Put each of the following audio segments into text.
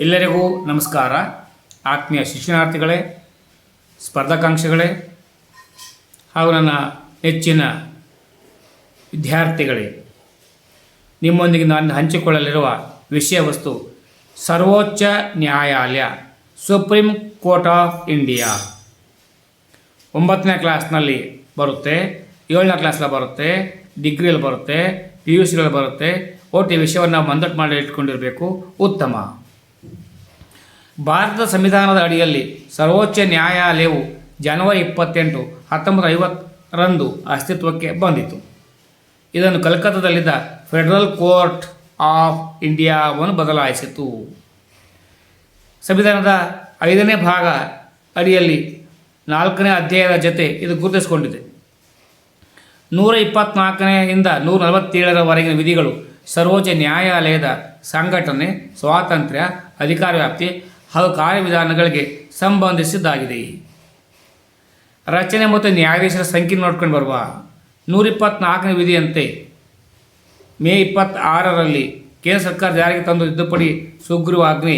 ಎಲ್ಲರಿಗೂ ನಮಸ್ಕಾರ. ಆತ್ಮೀಯ ಶಿಕ್ಷಣಾರ್ಥಿಗಳೇ, ಸ್ಪರ್ಧಾಕಾಂಕ್ಷಿಗಳೇ ಹಾಗೂ ನನ್ನ ನೆಚ್ಚಿನ ವಿದ್ಯಾರ್ಥಿಗಳೇ, ನಿಮ್ಮೊಂದಿಗೆ ನಾನು ಹಂಚಿಕೊಳ್ಳಲಿರುವ ವಿಷಯ ವಸ್ತು ಸರ್ವೋಚ್ಚ ನ್ಯಾಯಾಲಯ, ಸುಪ್ರೀಂ ಕೋರ್ಟ್ ಆಫ್ ಇಂಡಿಯಾ. 9ನೇ ಕ್ಲಾಸ್ನಲ್ಲಿ ಬರುತ್ತೆ, 7ನೇ ಕ್ಲಾಸಲ್ಲಿ ಬರುತ್ತೆ, ಡಿಗ್ರಿಯಲ್ಲಿ ಬರುತ್ತೆ, PUCಗಳಲ್ಲಿ ಬರುತ್ತೆ. ಒಟ್ಟು ಈ ವಿಷಯವನ್ನು ನಾವು ಮಂದಟ್ಟು ಮಾಡಿ ಇಟ್ಕೊಂಡಿರಬೇಕು, ಉತ್ತಮ. ಭಾರತದ ಸಂವಿಧಾನದ ಅಡಿಯಲ್ಲಿ ಸರ್ವೋಚ್ಚ ನ್ಯಾಯಾಲಯವು ಜನವರಿ 28, 1950ರಂದು ಅಸ್ತಿತ್ವಕ್ಕೆ ಬಂದಿತು. ಇದನ್ನು ಕಲ್ಕತ್ತಾದಲ್ಲಿದ್ದ ಫೆಡರಲ್ ಕೋರ್ಟ್ ಆಫ್ ಇಂಡಿಯಾವನ್ನು ಬದಲಾಯಿಸಿತು. ಸಂವಿಧಾನದ 5ನೇ ಭಾಗ ಅಡಿಯಲ್ಲಿ 4ನೇ ಅಧ್ಯಾಯದ ಜೊತೆ ಇದು ಗುರುತಿಸಿಕೊಂಡಿದೆ. 124ಯಿಂದ 147ರವರೆಗಿನ ವಿಧಿಗಳು ಸರ್ವೋಚ್ಚ ನ್ಯಾಯಾಲಯದ ಸಂಘಟನೆ, ಸ್ವಾತಂತ್ರ್ಯ, ಅಧಿಕಾರ ವ್ಯಾಪ್ತಿ ಹಾಗೂ ಕಾರ್ಯವಿಧಾನಗಳಿಗೆ ಸಂಬಂಧಿಸಿದ್ದಾಗಿದೆ. ರಚನೆ ಮತ್ತು ನ್ಯಾಯಾಧೀಶರ ಸಂಖ್ಯೆ ನೋಡ್ಕೊಂಡು ಬರುವ 124ನೇ ವಿಧಿಯಂತೆ ಮೇ 26ರಲ್ಲಿ ಕೇಂದ್ರ ಸರ್ಕಾರ ಜಾರಿಗೆ ತಂದು ತಿದ್ದುಪಡಿ ಸುಗ್ರೀವಾಜ್ಞೆ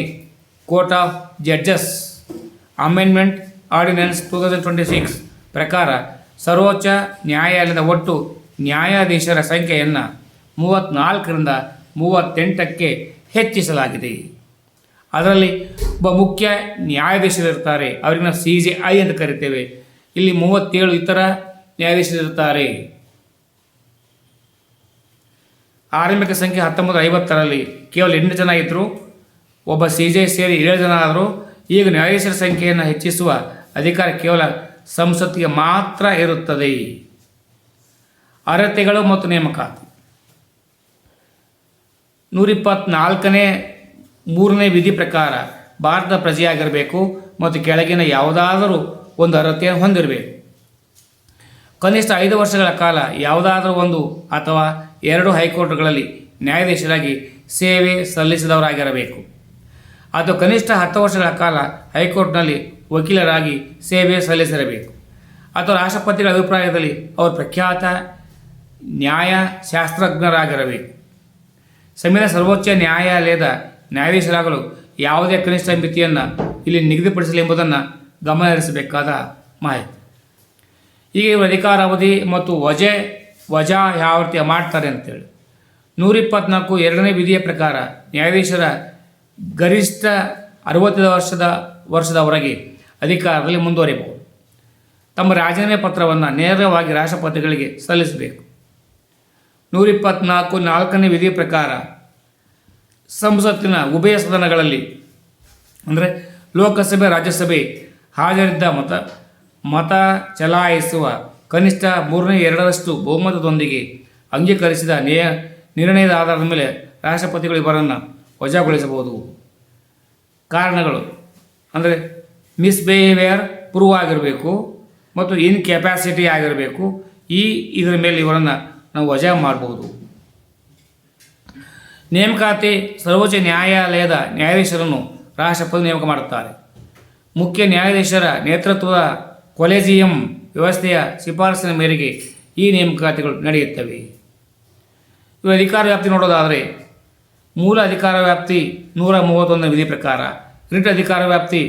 court of judges amendment ordinance 2026 ಪ್ರಕಾರ ಸರ್ವೋಚ್ಚ ನ್ಯಾಯಾಲಯದ ಒಟ್ಟು ನ್ಯಾಯಾಧೀಶರ ಸಂಖ್ಯೆಯನ್ನು 34ರಿಂದ 38ಕ್ಕೆ ಹೆಚ್ಚಿಸಲಾಗಿದೆ. ಅದರಲ್ಲಿ ಒಬ್ಬ ಮುಖ್ಯ ನ್ಯಾಯಾಧೀಶರಿರ್ತಾರೆ, ಅವರಿನ CJI ಅಂತ ಕರಿತೇವೆ. ಇಲ್ಲಿ 37 ಇತರ ನ್ಯಾಯಾಧೀಶರಿರ್ತಾರೆ. ಆರಂಭಿಕ ಸಂಖ್ಯೆ 1950ರಲ್ಲಿ ಕೇವಲ 8 ಜನ ಇದ್ದರು. ಒಬ್ಬ CJI ಸೇರಿ 7 ಜನ ಆದರು. ಈಗ ನ್ಯಾಯಾಧೀಶರ ಸಂಖ್ಯೆಯನ್ನು ಹೆಚ್ಚಿಸುವ ಅಧಿಕಾರ ಕೇವಲ ಸಂಸತ್ತಿಗೆ ಮಾತ್ರ ಇರುತ್ತದೆ. ಅರ್ಹತೆಗಳು ಮತ್ತು ನೇಮಕಾತಿ. 124ನೇ 3ನೇ ವಿಧಿ ಪ್ರಕಾರ ಭಾರತದ ಪ್ರಜೆಯಾಗಿರಬೇಕು ಮತ್ತು ಕೆಳಗಿನ ಯಾವುದಾದರೂ ಒಂದು ಅರ್ಹತೆಯನ್ನು ಹೊಂದಿರಬೇಕು. ಕನಿಷ್ಠ 5 ವರ್ಷಗಳ ಕಾಲ ಯಾವುದಾದರೂ ಒಂದು ಅಥವಾ 2 ಹೈಕೋರ್ಟ್ಗಳಲ್ಲಿ ನ್ಯಾಯಾಧೀಶರಾಗಿ ಸೇವೆ ಸಲ್ಲಿಸಿದವರಾಗಿರಬೇಕು, ಅಥವಾ ಕನಿಷ್ಠ 10 ವರ್ಷಗಳ ಕಾಲ ಹೈಕೋರ್ಟ್ನಲ್ಲಿ ವಕೀಲರಾಗಿ ಸೇವೆ ಸಲ್ಲಿಸಿರಬೇಕು, ಅಥವಾ ರಾಷ್ಟ್ರಪತಿಗಳ ಅಭಿಪ್ರಾಯದಲ್ಲಿ ಅವರು ಪ್ರಖ್ಯಾತ ನ್ಯಾಯಶಾಸ್ತ್ರಜ್ಞರಾಗಿರಬೇಕು. ಸಂವಿಧಾನ ಸರ್ವೋಚ್ಚ ನ್ಯಾಯಾಲಯದ ನ್ಯಾಯಾಧೀಶರಾಗಲು ಯಾವುದೇ ಕನಿಷ್ಠ ಮಿತಿಯನ್ನು ಇಲ್ಲಿ ನಿಗದಿಪಡಿಸಲಿ ಎಂಬುದನ್ನು ಗಮನಹರಿಸಬೇಕಾದ ಮಾಹಿತಿ. ಈಗ ಇವರು ಅಧಿಕಾರಾವಧಿ ಮತ್ತು ವಜಾ ಯಾವ ರೀತಿ ಮಾಡ್ತಾರೆ ಅಂತೇಳಿ 124 2ನೇ ವಿಧಿಯ ಪ್ರಕಾರ ನ್ಯಾಯಾಧೀಶರ ಗರಿಷ್ಠ 65 ವರ್ಷದವರೆಗೆ ಅಧಿಕಾರದಲ್ಲಿ ಮುಂದುವರಿಯಬಹುದು. ತಮ್ಮ ರಾಜೀನಾಮೆ ಪತ್ರವನ್ನು ನೇರವಾಗಿ ರಾಷ್ಟ್ರಪತಿಗಳಿಗೆ ಸಲ್ಲಿಸಬೇಕು. 124 4ನೇ ವಿಧಿಯ ಪ್ರಕಾರ ಸಂಸತ್ತಿನ ಉಭಯ ಸದನಗಳಲ್ಲಿ ಅಂದರೆ ಲೋಕಸಭೆ, ರಾಜ್ಯಸಭೆ ಹಾಜರಿದ್ದ ಮತ ಚಲಾಯಿಸುವ ಕನಿಷ್ಠ 3/2 ಬಹುಮತದೊಂದಿಗೆ ಅಂಗೀಕರಿಸಿದ ನಿರ್ಣಯದ ಆಧಾರದ ಮೇಲೆ ರಾಷ್ಟ್ರಪತಿಗಳು ಇವರನ್ನು ವಜಾಗೊಳಿಸಬಹುದು. ಕಾರಣಗಳು ಅಂದರೆ ಮಿಸ್ಬಿಹೇವಿಯರ್ ಪ್ರೂವ್ ಆಗಿರಬೇಕು ಮತ್ತು ಇನ್ಕೆಪಾಸಿಟಿ ಆಗಿರಬೇಕು. ಇದರ ಮೇಲೆ ಇವರನ್ನು ನಾವು ವಜಾ ಮಾಡಬಹುದು. ನೇಮಕಾತಿ. ಸರ್ವೋಚ್ಚ ನ್ಯಾಯಾಲಯದ ನ್ಯಾಯಾಧೀಶರನ್ನು ರಾಷ್ಟ್ರಪತಿ ನೇಮಕ ಮಾಡುತ್ತಾರೆ. ಮುಖ್ಯ ನ್ಯಾಯಾಧೀಶರ ನೇತೃತ್ವದ ಕೊಲೆಜಿಯಂ ವ್ಯವಸ್ಥೆಯ ಶಿಫಾರಸಿನ ಮೇರೆಗೆ ಈ ನೇಮಕಾತಿಗಳು ನಡೆಯುತ್ತವೆ. ಇವು ಅಧಿಕಾರ ವ್ಯಾಪ್ತಿ ನೋಡೋದಾದರೆ ಮೂಲ ಅಧಿಕಾರ ವ್ಯಾಪ್ತಿ 131ನೇ ವಿಧಿ ಪ್ರಕಾರ, ರಿಟ್ ಅಧಿಕಾರ ವ್ಯಾಪ್ತಿ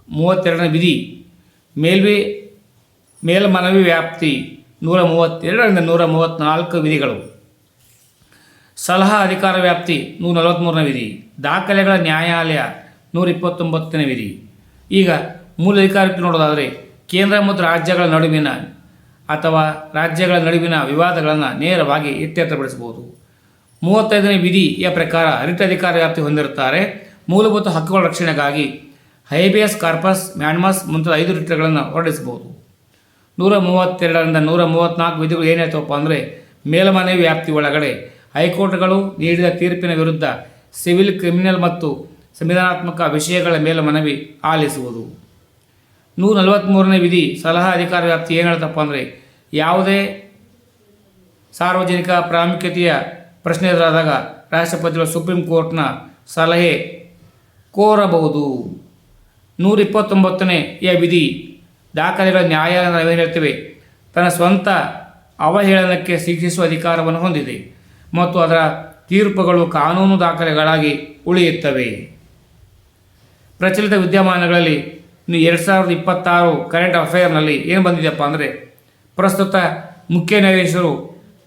32ನೇ ವಿಧಿ, ಮೇಲ್ಮನವಿ ವ್ಯಾಪ್ತಿ 132ರಿಂದ 134 ವಿಧಿಗಳು, ಸಲಹಾ ಅಧಿಕಾರ ವ್ಯಾಪ್ತಿ 143ನೇ ವಿಧಿ, ದಾಖಲೆಗಳ ನ್ಯಾಯಾಲಯ 129ನೇ ವಿಧಿ. ಈಗ ಮೂಲ ಅಧಿಕಾರ ವ್ಯಾಪ್ತಿ ನೋಡೋದಾದರೆ ಕೇಂದ್ರ ಮತ್ತು ರಾಜ್ಯಗಳ ನಡುವಿನ ವಿವಾದಗಳನ್ನು ನೇರವಾಗಿ ಇತ್ಯರ್ಥಪಡಿಸಬಹುದು. 35ನೇ ವಿಧಿಯ ಪ್ರಕಾರ ರಿಟ್ ಅಧಿಕಾರ ವ್ಯಾಪ್ತಿ ಹೊಂದಿರುತ್ತಾರೆ. ಮೂಲಭೂತ ಹಕ್ಕುಗಳ ರಕ್ಷಣೆಗಾಗಿ ಹೈಬಿಯಸ್ ಕಾರ್ಪಸ್ ಮ್ಯಾನ್ಮಸ್ ಮುಂತಾದ 5 ರಿಟ್ಗಳನ್ನು ಹೊರಡಿಸಬಹುದು. 132ರಿಂದ 134 ವಿಧಿಗಳು ಏನು ಹೇಳ್ತವಪ್ಪ ಅಂದರೆ ಮೇಲ್ಮನವಿ ವ್ಯಾಪ್ತಿ ಒಳಗಡೆ ಹೈಕೋರ್ಟ್ಗಳು ನೀಡಿದ ತೀರ್ಪಿನ ವಿರುದ್ಧ ಸಿವಿಲ್, ಕ್ರಿಮಿನಲ್ ಮತ್ತು ಸಂವಿಧಾನಾತ್ಮಕ ವಿಷಯಗಳ ಮೇಲ್ಮನವಿ ಆಲಿಸುವುದು. 143ನೇ ವಿಧಿ ಸಲಹಾ ಅಧಿಕಾರ ವ್ಯಾಪ್ತಿ ಏನು ಹೇಳ್ತಪ್ಪ ಅಂದರೆ ಯಾವುದೇ ಸಾರ್ವಜನಿಕ ಪ್ರಾಮುಖ್ಯತೆಯ ಪ್ರಶ್ನೆ ಎದುರಾದಾಗ ರಾಷ್ಟ್ರಪತಿಗಳು ಸುಪ್ರೀಂ ಕೋರ್ಟ್ನ ಸಲಹೆ ಕೋರಬಹುದು. 129ನೇ ವಿಧಿ ದಾಖಲೆಗಳ ನ್ಯಾಯಾಲಯ ಏನು ಹೇಳ್ತೇವೆ ತನ್ನ ಸ್ವಂತ ಅವಹೇಳನಕ್ಕೆ ಶಿಕ್ಷಿಸುವ ಅಧಿಕಾರವನ್ನು ಹೊಂದಿದೆ ಮತ್ತು ಅದರ ತೀರ್ಪುಗಳು ಕಾನೂನು ದಾಖಲೆಗಳಾಗಿ ಉಳಿಯುತ್ತವೆ. ಪ್ರಚಲಿತ ವಿದ್ಯಮಾನಗಳಲ್ಲಿ ಇನ್ನು 2026 ಕರೆಂಟ್ ಅಫೇರ್ನಲ್ಲಿ ಏನು ಬಂದಿದೆಯಪ್ಪ ಅಂದರೆ, ಪ್ರಸ್ತುತ ಮುಖ್ಯ ನ್ಯಾಯಾಧೀಶರು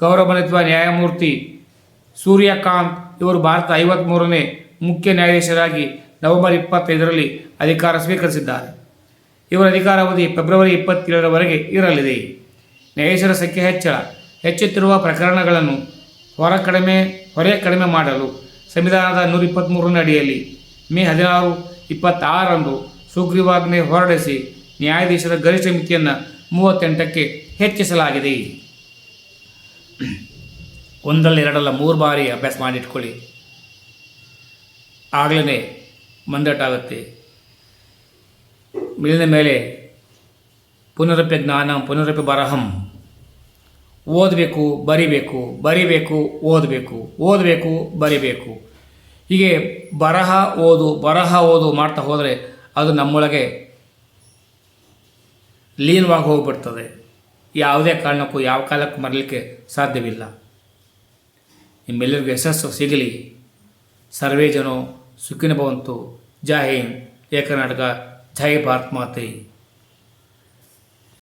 ಗೌರವಾನ್ವಿತ ನ್ಯಾಯಮೂರ್ತಿ ಸೂರ್ಯಕಾಂತ್ ಇವರು ಭಾರತ 53ನೇ ಮುಖ್ಯ ನ್ಯಾಯಾಧೀಶರಾಗಿ ನವೆಂಬರ್ 25ರಲ್ಲಿ ಅಧಿಕಾರ ಸ್ವೀಕರಿಸಿದ್ದಾರೆ. ಇವರ ಅಧಿಕಾರಾವಧಿ ಫೆಬ್ರವರಿ 27ರವರೆಗೆ ಇರಲಿದೆ. ನ್ಯಾಯಾಧೀಶರ ಸಂಖ್ಯೆ ಹೆಚ್ಚುತ್ತಿರುವ ಪ್ರಕರಣಗಳನ್ನು ಹೊರೆ ಕಡಿಮೆ ಮಾಡಲು ಸಂವಿಧಾನದ 123ನೇ ಅಡಿಯಲ್ಲಿ ಮೇ 16, 26ರಂದು ಸುಗ್ರೀವಾಜ್ಞೆ ಹೊರಡಿಸಿ ನ್ಯಾಯಾಧೀಶರ ಗರಿಷ್ಠ ಮಿತಿಯನ್ನು 38ಕ್ಕೆ ಹೆಚ್ಚಿಸಲಾಗಿದೆ. 1, 2, 3 ಬಾರಿ ಅಭ್ಯಾಸ ಮಾಡಿಟ್ಕೊಳ್ಳಿ, ಆಗಲೇ ಮಂದಟ್ಟಾಗುತ್ತೆ. ಮೇಲಿನ ಮೇಲೆ ಪುನರಪಿ ಜ್ಞಾನ ಪುನರಪಿ ಬರಹಂ. ಓದಬೇಕು, ಬರಿಬೇಕು, ಬರಿಬೇಕು, ಓದಬೇಕು, ಓದಬೇಕು, ಬರಿಬೇಕು. ಹೀಗೆ ಬರಹ ಓದು ಮಾಡ್ತಾ ಹೋದರೆ ಅದು ನಮ್ಮೊಳಗೆ ಲೀನವಾಗಿ ಹೋಗ್ಬಿಡ್ತದೆ. ಯಾವುದೇ ಕಾರಣಕ್ಕೂ ಯಾವ ಕಾಲಕ್ಕೂ ಮರಲಿಕ್ಕೆ ಸಾಧ್ಯವಿಲ್ಲ. ನಿಮ್ಮೆಲ್ಲರಿಗೂ ಯಶಸ್ಸು ಸಿಗಲಿ. ಸರ್ವೇ ಜನೋ ಸುಖಿನೋ ಭವಂತು. ಜೈ ಹಿಂದ್, ಜೈ ಕರ್ನಾಟಕ, ಜೈ ಭಾರತ್ ಮಾತೆ.